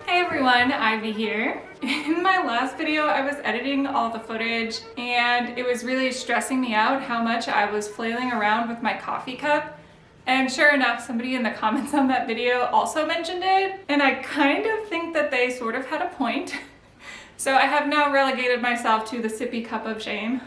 Hey everyone, Ivy here. In my last video, I was editing all the footage and it was really stressing me out how much I was flailing around with my coffee cup. And sure enough, somebody in the comments on that video also mentioned it. And I kind of think that they sort of had a point. So I have now relegated myself to the sippy cup of shame.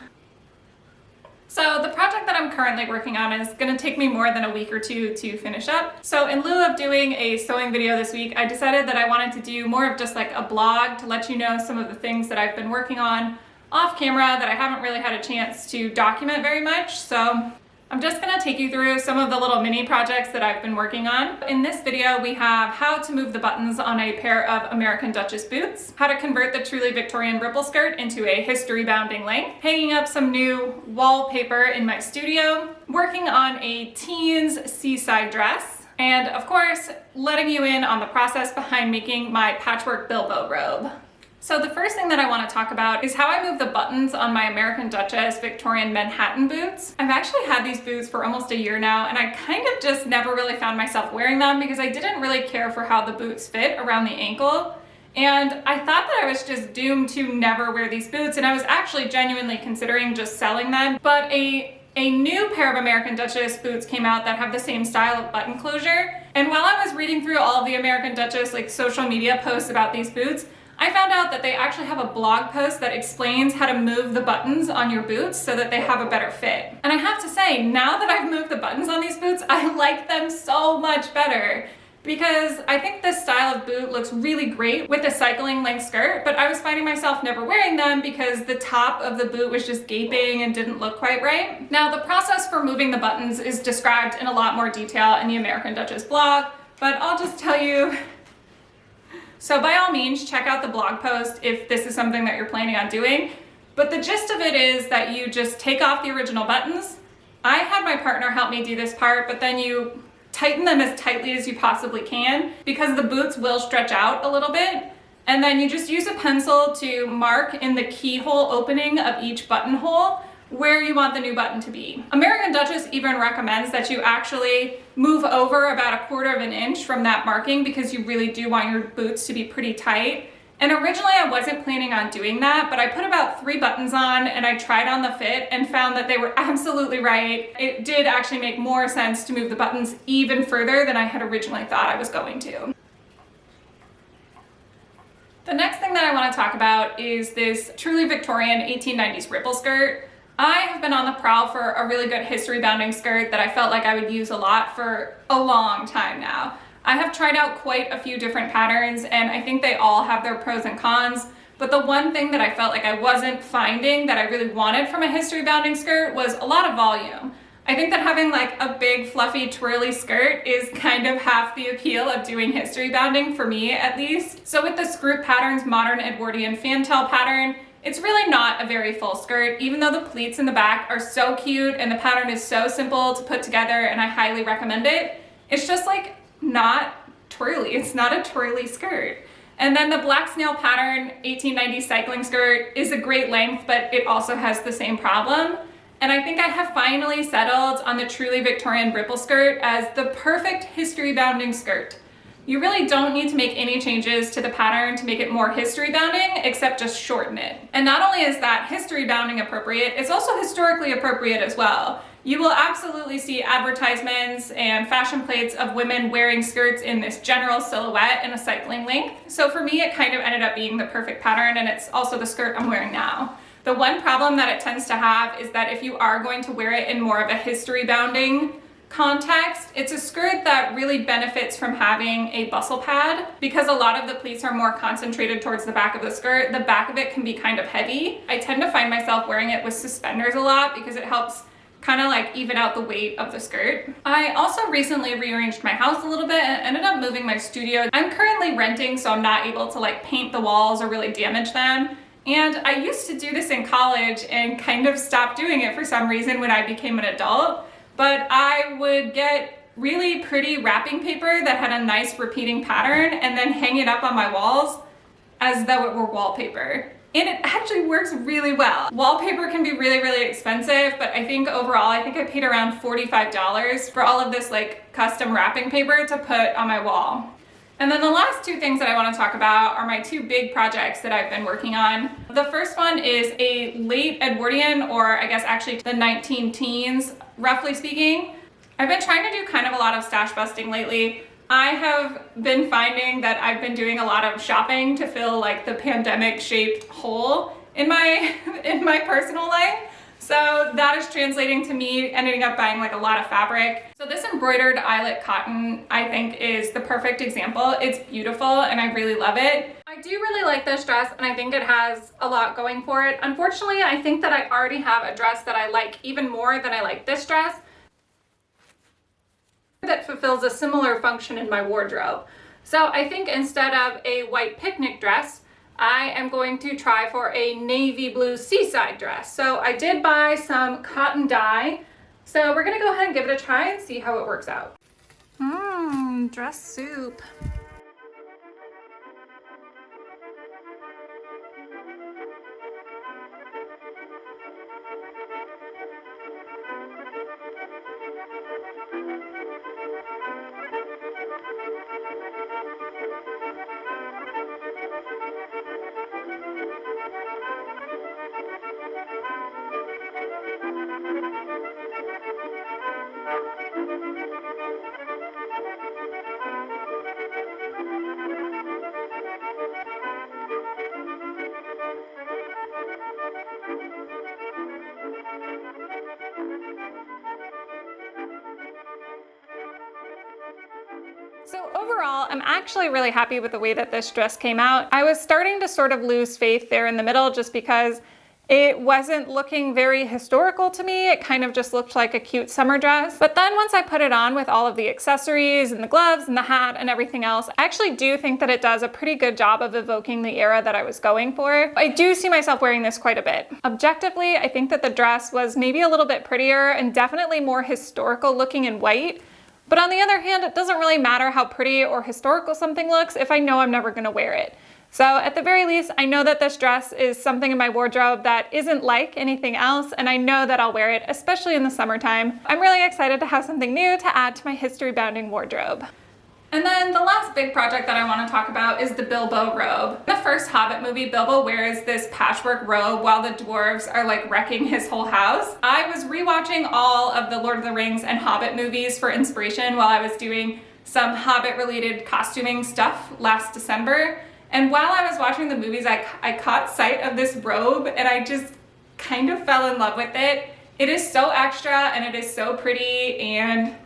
So the project that I'm currently working on is going to take me more than a week or two to finish up. So in lieu of doing a sewing video this week, I decided that I wanted to do more of just like a blog to let you know some of the things that I've been working on off camera that I haven't really had a chance to document very much. So I'm just going to take you through some of the little mini projects that I've been working on. In this video, we have how to move the buttons on a pair of American Duchess boots, how to convert the truly Victorian ripple skirt into a history-bounding length, hanging up some new wallpaper in my studio, working on a teen's seaside dress, and of course, letting you in on the process behind making my patchwork Bilbo robe. So the first thing that I want to talk about is how I move the buttons on my American Duchess Victorian Manhattan boots. I've actually had these boots for almost a year now, and I kind of just never really found myself wearing them because I didn't really care for how the boots fit around the ankle. And I thought that I was just doomed to never wear these boots, and I was actually genuinely considering just selling them. But a new pair of American Duchess boots came out that have the same style of button closure. And while I was reading through all of the American Duchess social media posts about these boots, I found out that they actually have a blog post that explains how to move the buttons on your boots so that they have a better fit. And I have to say, now that I've moved the buttons on these boots, I like them so much better because I think this style of boot looks really great with a cycling length skirt, but I was finding myself never wearing them because the top of the boot was just gaping and didn't look quite right. Now, the process for moving the buttons is described in a lot more detail in the American Duchess blog, but I'll just tell you. So by all means, check out the blog post if this is something that you're planning on doing. But the gist of it is that you just take off the original buttons. I had my partner help me do this part, but then you tighten them as tightly as you possibly can because the boots will stretch out a little bit. And then you just use a pencil to mark in the keyhole opening of each buttonhole where you want the new button to be. American Duchess even recommends that you actually move over about 1/4 of an inch from that marking because you really do want your boots to be pretty tight. And originally I wasn't planning on doing that, but I put about 3 buttons on and I tried on the fit and found that they were absolutely right. It did actually make more sense to move the buttons even further than I had originally thought I was going to. The next thing that I want to talk about is this truly Victorian 1890s ripple skirt. I have been on the prowl for a really good history-bounding skirt that I felt like I would use a lot for a long time now. I have tried out quite a few different patterns and I think they all have their pros and cons, but the one thing that I felt like I wasn't finding that I really wanted from a history-bounding skirt was a lot of volume. I think that having like a big fluffy twirly skirt is kind of half the appeal of doing history bounding for me at least. So with the Scroop Patterns Modern Edwardian Fantail pattern, it's really not a very full skirt, even though the pleats in the back are so cute and the pattern is so simple to put together and I highly recommend it. It's just like not twirly. It's not a twirly skirt. And then the Black Snail Pattern 1890 cycling skirt is a great length, but it also has the same problem. And I think I have finally settled on the truly Victorian ripple skirt as the perfect history bounding skirt. You really don't need to make any changes to the pattern to make it more history bounding, except just shorten it. And not only is that history bounding appropriate, it's also historically appropriate as well. You will absolutely see advertisements and fashion plates of women wearing skirts in this general silhouette in a cycling length. So for me, it kind of ended up being the perfect pattern, and it's also the skirt I'm wearing now. The one problem that it tends to have is that if you are going to wear it in more of a history bounding context, it's a skirt that really benefits from having a bustle pad because a lot of the pleats are more concentrated towards the back of the skirt. The back of it can be kind of heavy. I tend to find myself wearing it with suspenders a lot because it helps kind of like even out the weight of the skirt. I also recently rearranged my house a little bit and ended up moving my studio. I'm currently renting, so I'm not able to like paint the walls or really damage them. And I used to do this in college and kind of stopped doing it for some reason when I became an adult. But I would get really pretty wrapping paper that had a nice repeating pattern and then hang it up on my walls as though it were wallpaper. And it actually works really well. Wallpaper can be really, really expensive, but I think overall, I paid around $45 for all of this like custom wrapping paper to put on my wall. And then the last two things that I want to talk about are my two big projects that I've been working on. The first one is a late Edwardian, or I guess actually the 19 teens, roughly speaking. I've been trying to do kind of a lot of stash busting lately. I have been finding that I've been doing a lot of shopping to fill like the pandemic shaped hole in my personal life. So that is translating to me ending up buying like a lot of fabric. So this embroidered eyelet cotton, I think, is the perfect example. It's beautiful and I really love it. I do really like this dress and I think it has a lot going for it. Unfortunately, I think that I already have a dress that I like even more than I like this dress that fulfills a similar function in my wardrobe. So I think instead of a white picnic dress, I am going to try for a navy blue seaside dress. So I did buy some cotton dye. So we're gonna go ahead and give it a try and see how it works out. Dress soup. So overall, I'm actually really happy with the way that this dress came out. I was starting to sort of lose faith there in the middle just because it wasn't looking very historical to me. It kind of just looked like a cute summer dress. But then once I put it on with all of the accessories and the gloves and the hat and everything else, I actually do think that it does a pretty good job of evoking the era that I was going for. I do see myself wearing this quite a bit. Objectively, I think that the dress was maybe a little bit prettier and definitely more historical looking in white. But on the other hand, it doesn't really matter how pretty or historical something looks if I know I'm never gonna wear it. So at the very least, I know that this dress is something in my wardrobe that isn't like anything else, and I know that I'll wear it, especially in the summertime. I'm really excited to have something new to add to my history-bounding wardrobe. And then the last big project that I want to talk about is the Bilbo robe. In the first Hobbit movie, Bilbo wears this patchwork robe while the dwarves are like wrecking his whole house. I was rewatching all of the Lord of the Rings and Hobbit movies for inspiration while I was doing some Hobbit related costuming stuff last December. And while I was watching the movies, I caught sight of this robe and I just kind of fell in love with it. It is so extra and it is so pretty, and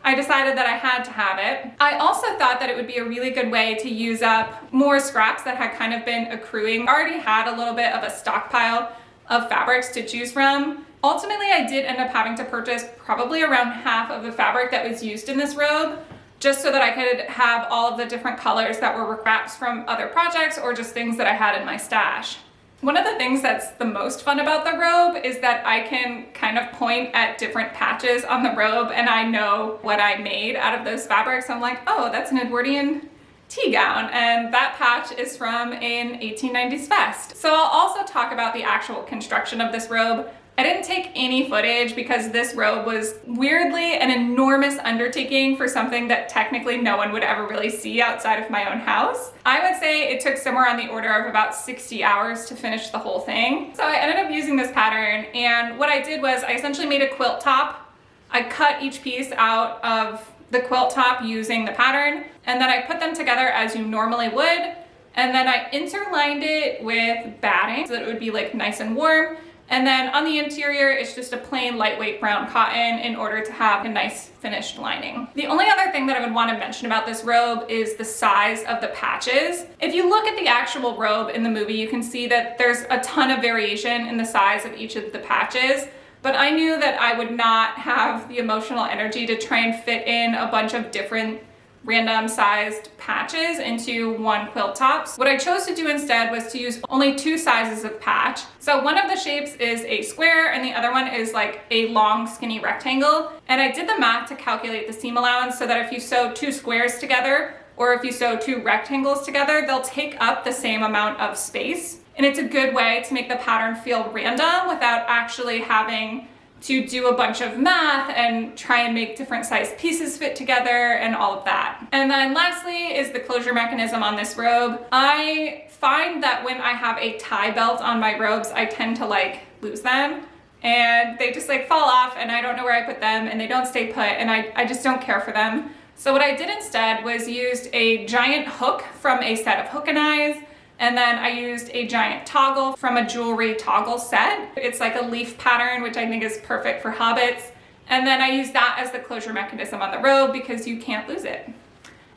I decided that I had to have it. I also thought that it would be a really good way to use up more scraps that had kind of been accruing. I already had a little bit of a stockpile of fabrics to choose from. Ultimately, I did end up having to purchase probably around half of the fabric that was used in this robe, just so that I could have all of the different colors that were scraps from other projects or just things that I had in my stash. One of the things that's the most fun about the robe is that I can kind of point at different patches on the robe and I know what I made out of those fabrics. I'm like, oh, that's an Edwardian tea gown, and that patch is from an 1890s vest. So I'll also talk about the actual construction of this robe. I didn't take any footage because this robe was weirdly an enormous undertaking for something that technically no one would ever really see outside of my own house. I would say it took somewhere on the order of about 60 hours to finish the whole thing. So I ended up using this pattern, and what I did was I essentially made a quilt top. I cut each piece out of the quilt top using the pattern, and then I put them together as you normally would, and then I interlined it with batting so that it would be like nice and warm. And then on the interior, it's just a plain lightweight brown cotton in order to have a nice finished lining. The only other thing that I would want to mention about this robe is the size of the patches. If you look at the actual robe in the movie, you can see that there's a ton of variation in the size of each of the patches. But I knew that I would not have the emotional energy to try and fit in a bunch of different random sized patches into one quilt top. What I chose to do instead was to use only two sizes of patch. So one of the shapes is a square and the other one is like a long skinny rectangle. And I did the math to calculate the seam allowance so that if you sew two squares together or if you sew two rectangles together, they'll take up the same amount of space. And it's a good way to make the pattern feel random without actually having to do a bunch of math and try and make different size pieces fit together and all of that. And then lastly is the closure mechanism on this robe. I find that when I have a tie belt on my robes, I tend to like lose them and they just like fall off and I don't know where I put them and they don't stay put and I just don't care for them. So what I did instead was used a giant hook from a set of hook and eyes, and then I used a giant toggle from a jewelry toggle set. It's like a leaf pattern, which I think is perfect for hobbits. And then I used that as the closure mechanism on the robe because you can't lose it.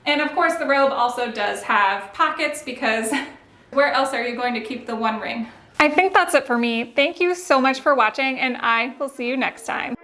And of course the robe also does have pockets because where else are you going to keep the one ring? I think that's it for me. Thank you so much for watching and I will see you next time.